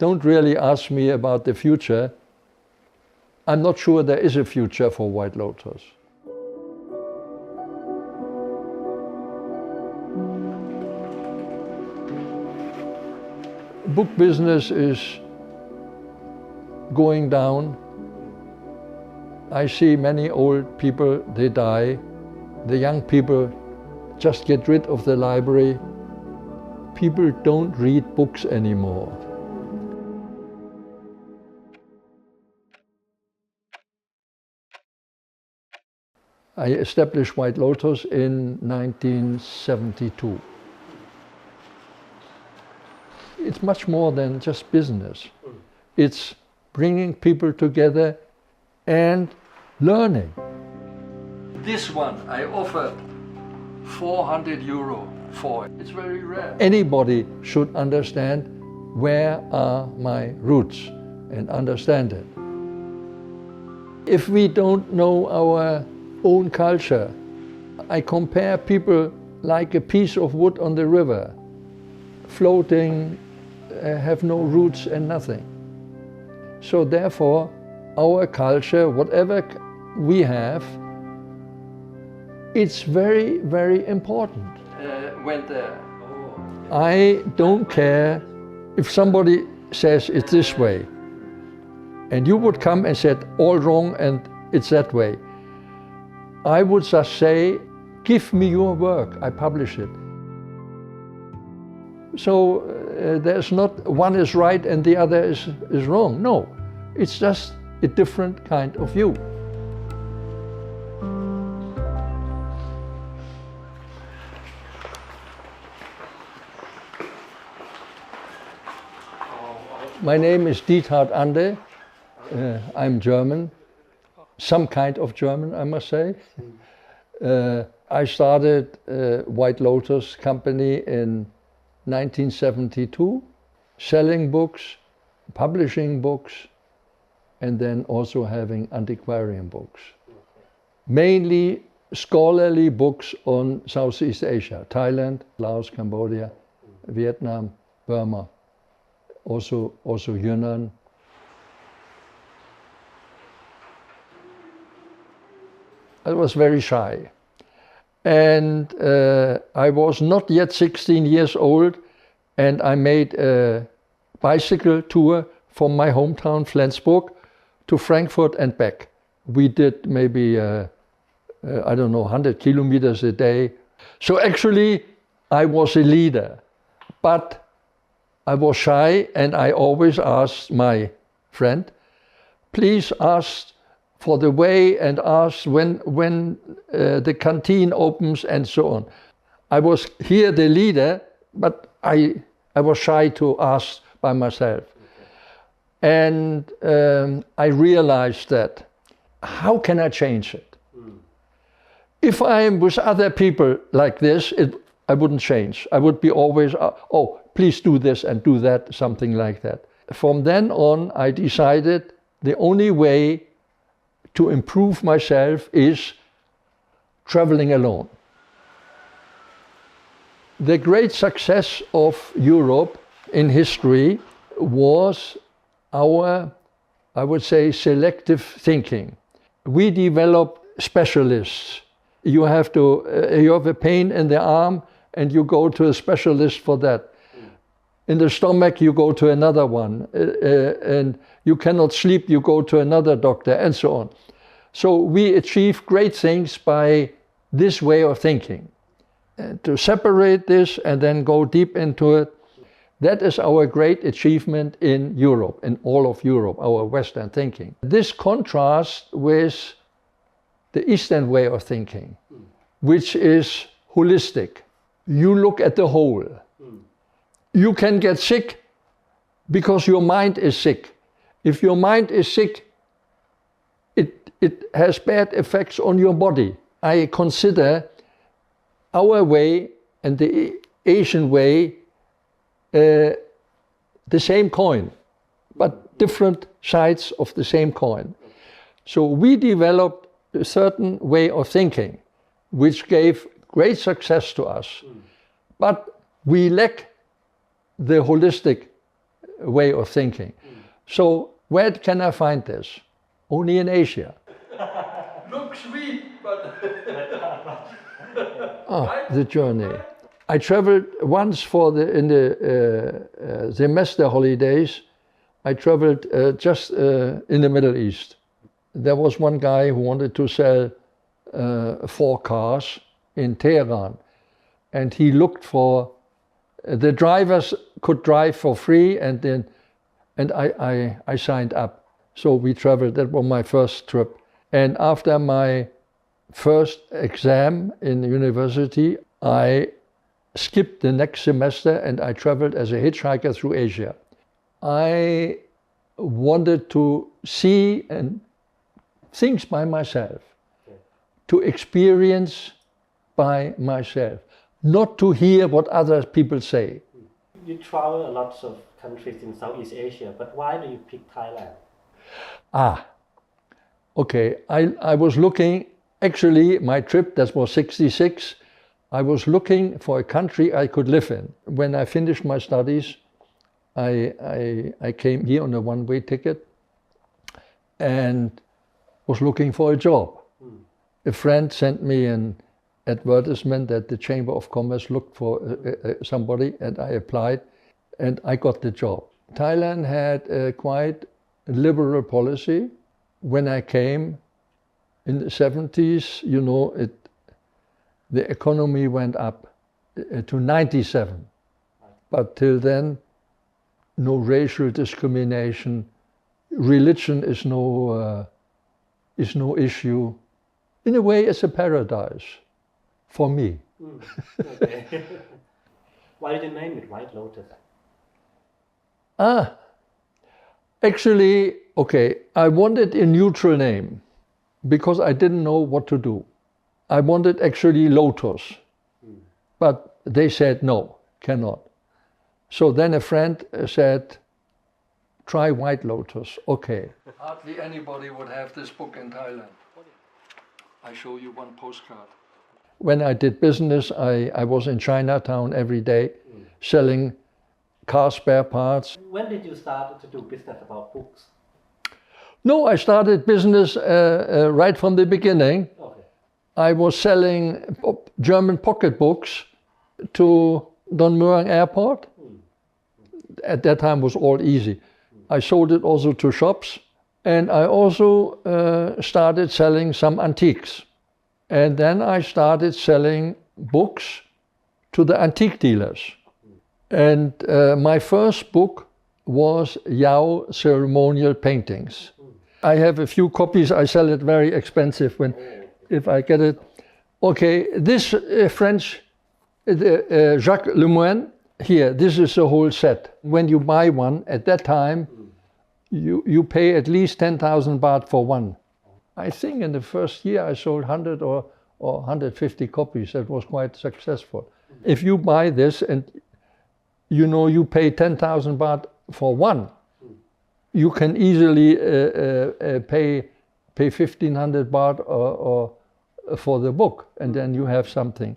don't really ask me about the future. I'm not sure there is a future for White Lotus. Book business is going down. I see many old people, they die. The young people just get rid of the library. People don't read books anymore. I established White Lotus in 1972. It's much more than just business. It's bringing people together and learning. This one I offered €400 for. It's very rare. Anybody should understand where are my roots and understand it. If we don't know our own culture, I compare people like a piece of wood on the river, floating, have no roots and nothing. So therefore, our culture, whatever we have, it's very, very important. I don't care if somebody says it's this way, and you would come and said all wrong and it's that way. I would just say, give me your work, I publish it. So there's not one is right and the other is wrong. No, it's just a different kind of view. My name is Diethard Ande. I'm German, some kind of German, I must say. I started White Lotus company in 1972, selling books, publishing books, and then also having antiquarian books. Mainly scholarly books on Southeast Asia, Thailand, Laos, Cambodia, Vietnam, Burma, also Yunnan. I was very shy. And I was not yet 16 years old, and I made a bicycle tour from my hometown, Flensburg, to Frankfurt and back. We did maybe, 100 kilometers a day. So actually, I was a leader, but I was shy, and I always asked my friend, please ask for the way and ask when the canteen opens and so on. I was here the leader, but I was shy to ask by myself. And I realized that, how can I change it? If I am with other people like this, I wouldn't change. I would be always, oh, please do this and do that, something like that. From then on, I decided the only way to improve myself is traveling alone. The great success of Europe in history was our, I would say, selective thinking. We developed specialists. You have a pain in the arm and you go to a specialist for that. In the stomach, you go to another one. And you cannot sleep, you go to another doctor, and so on. So we achieve great things by this way of thinking. To separate this and then go deep into it, that is our great achievement in Europe, in all of Europe, our Western thinking. This contrasts with the Eastern way of thinking, which is holistic. You look at the whole. You can get sick because your mind is sick. If your mind is sick, it has bad effects on your body. I consider our way and the Asian way the same coin, but different sides of the same coin. So we developed a certain way of thinking, which gave great success to us. But we lack the holistic way of thinking. So where can I find this? Only in Asia. Looks sweet, but the journey. I traveled once in the semester holidays. I traveled just in the Middle East. There was one guy who wanted to sell 4 cars in Tehran, and he looked for the drivers could drive for free, and I signed up. So we traveled. That was my first trip. And after my first exam in university, I skipped the next semester and I traveled as a hitchhiker through Asia. I wanted to see and things by myself, to experience by myself, not to hear what other people say. You travel a lot of countries in Southeast Asia, but why do you pick Thailand? Okay. I was looking, actually my trip, that was 66, I was looking for a country I could live in. When I finished my studies, I came here on a one-way ticket and was looking for a job. A friend sent me an advertisement that the Chamber of Commerce looked for somebody, and I applied and I got the job. Thailand had a quite liberal policy. When I came in the 70s, you know, the economy went up to 97. But till then, no racial discrimination. Religion is no issue. In a way, it's a paradise for me. Okay. Why did you name it White Lotus? Actually, okay, I wanted a neutral name because I didn't know what to do. I wanted actually Lotus, but they said no, cannot. So then a friend said, try White Lotus. Okay. Hardly anybody would have this book in Thailand. I show you one postcard. When I did business, I was in Chinatown every day selling car spare parts. When did you start to do business about books? No, I started business right from the beginning. Okay. I was selling German pocketbooks to Don Mueang Airport. At that time was all easy. I sold it also to shops, and I also started selling some antiques. And then I started selling books to the antique dealers. And my first book was Yao ceremonial paintings. I have a few copies. I sell it very expensive if I get it. Okay, this French, Jacques Lemoine, here, this is a whole set. When you buy one, at that time, you pay at least 10,000 baht for one. I think in the first year I sold 100 or 150 copies. That was quite successful. If you buy this and you know you pay 10,000 baht for one, you can easily pay 1,500 baht or for the book, and then you have something.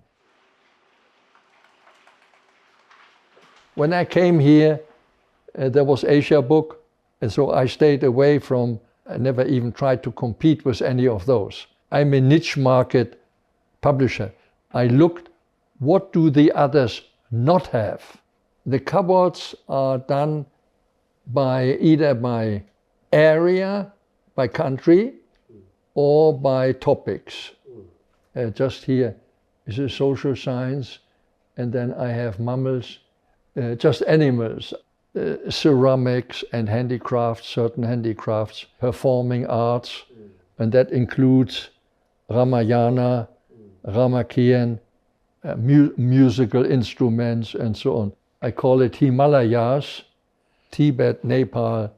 When I came here, there was Asia Book, and so I stayed away from, I never even tried to compete with any of those. I'm a niche market publisher. I looked, what do the others not have? The cupboards are done either by area, by country, or by topics. Just here is a social science, and then I have mammals, just animals, ceramics and handicrafts, certain handicrafts, performing arts, and that includes Ramayana, Ramakien, musical instruments, and so on. I call it Himalayas, Tibet, Nepal,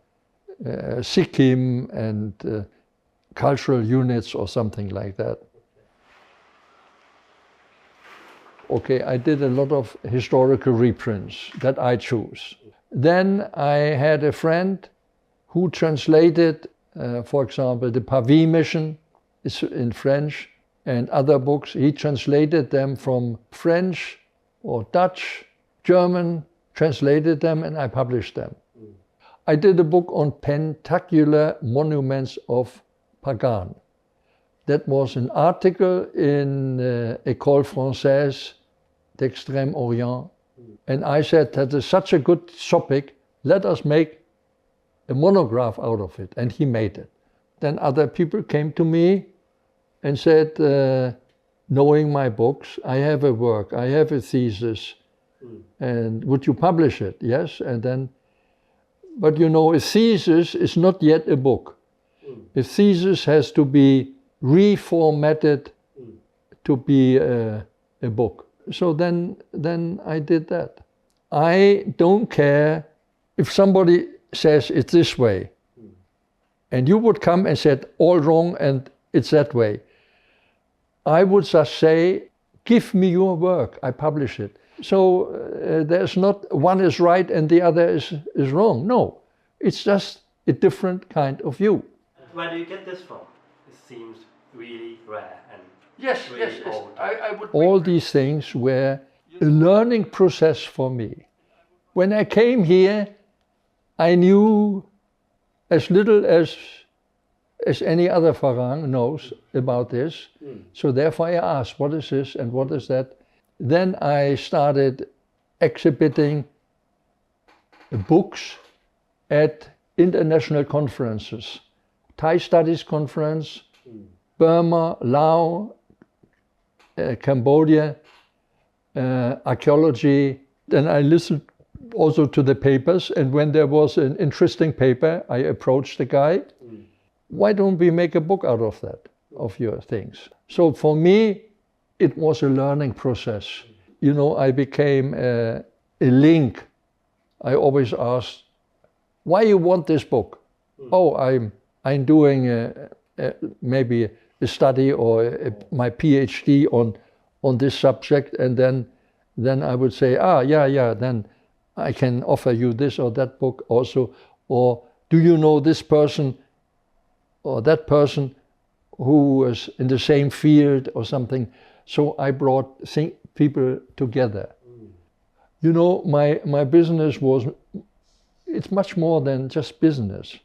Sikkim, and cultural units or something like that. Okay, I did a lot of historical reprints that I choose. Then I had a friend who translated, for example, the Pavie Mission is in French, and other books. He translated them from French or Dutch, German, translated them, and I published them. I did a book on pentacular monuments of Pagan. That was an article in École Française d'Extrême Orient. And I said, that is such a good topic, let us make a monograph out of it. And he made it. Then other people came to me and said, knowing my books, I have a work, I have a thesis, and would you publish it? Yes, and then, but you know, a thesis is not yet a book. A thesis has to be reformatted to be a book. So then I did that. I don't care if somebody says it's this way, and you would come and said all wrong and it's that way. I would just say, give me your work, I publish it. So there's not one is right and the other is wrong. No, it's just a different kind of view. Where do you get this from? It seems really rare and Yes, really yes, yes. old. I would. All these things were a learning process for me. When I came here, I knew as little as any other Farang knows about this. So therefore I asked, what is this and what is that? Then I started exhibiting books at international conferences. Thai Studies Conference, Burma, Laos, Cambodia, archaeology. Then I listened also to the papers, and when there was an interesting paper, I approached the guy. Why don't we make a book out of that, of your things? So for me, it was a learning process. You know, I became a link. I always asked, why you want this book? Oh, I'm doing maybe a study or my PhD on this subject, and then I would say, yeah, then I can offer you this or that book also. Or do you know this person or that person who was in the same field or something? So I brought people together. You know, my business it's much more than just business.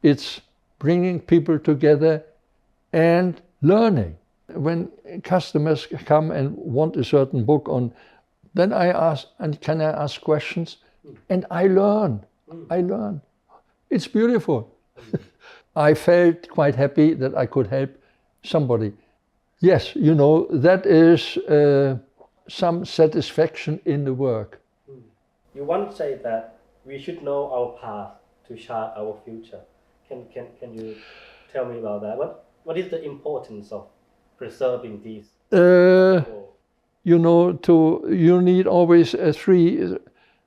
It's bringing people together and learning. When customers come and want a certain book on, then I ask, and can I ask questions? And I learn. It's beautiful. I felt quite happy that I could help somebody. Yes, you know, that is some satisfaction in the work. You once said that we should know our past to chart our future. Can you tell me about that? What is the importance of preserving these? You know, you need always three.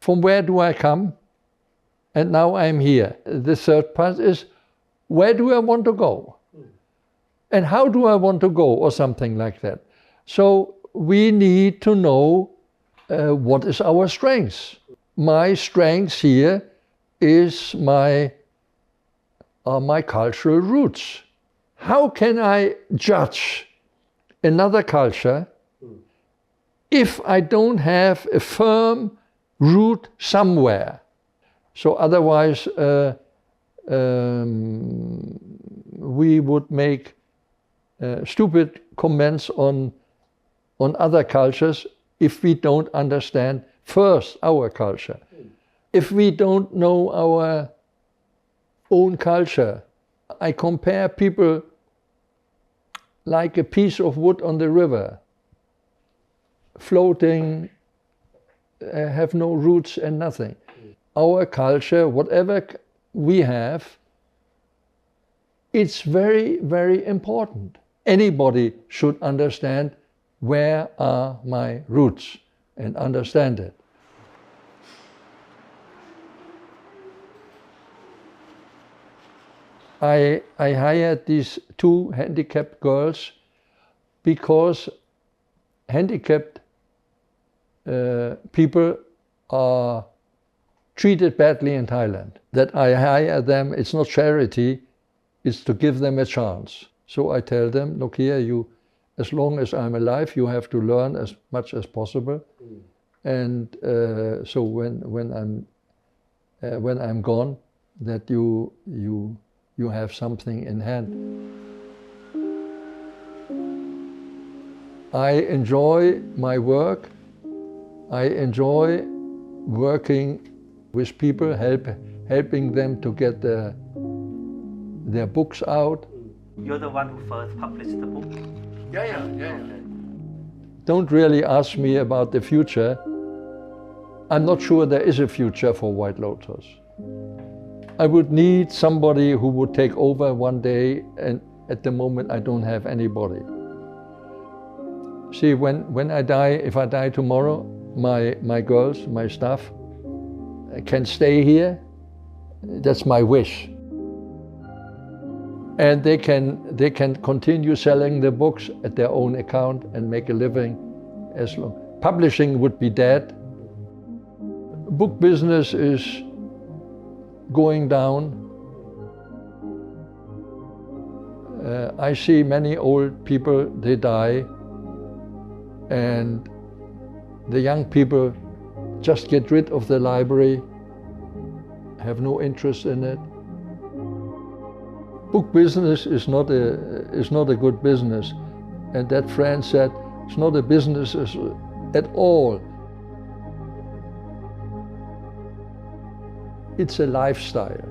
From where do I come? And now I'm here. The third part is, where do I want to go? And how do I want to go, or something like that. So we need to know what is our strengths. My strengths here is my cultural roots. How can I judge another culture if I don't have a firm root somewhere? So otherwise we would make stupid comments on other cultures if we don't understand first our culture. If we don't know our own culture, I compare people like a piece of wood on the river, floating, have no roots and nothing. Our culture, whatever we have, it's very, very important. Anybody should understand where are my roots and understand it. I hired these two handicapped girls because handicapped people are treated badly in Thailand. That I hire them, it's not charity, it's to give them a chance. So I tell them, look here, as long as I'm alive, you have to learn as much as possible. And so when I'm gone, that you have something in hand. I enjoy my work. I enjoy working with people, helping them to get their books out. You're the one who first published the book. Yeah. Don't really ask me about the future. I'm not sure there is a future for White Lotus. I would need somebody who would take over one day, and at the moment I don't have anybody. See, when I die, if I die tomorrow, my girls, my staff can stay here. That's my wish. And they can continue selling the books at their own account and make a living as long. Publishing would be dead. Book business is going down. I see many old people, they die, and the young people just get rid of the library, have no interest in it. Book business is not a good business, and that friend said it's not a business at all. It's a lifestyle.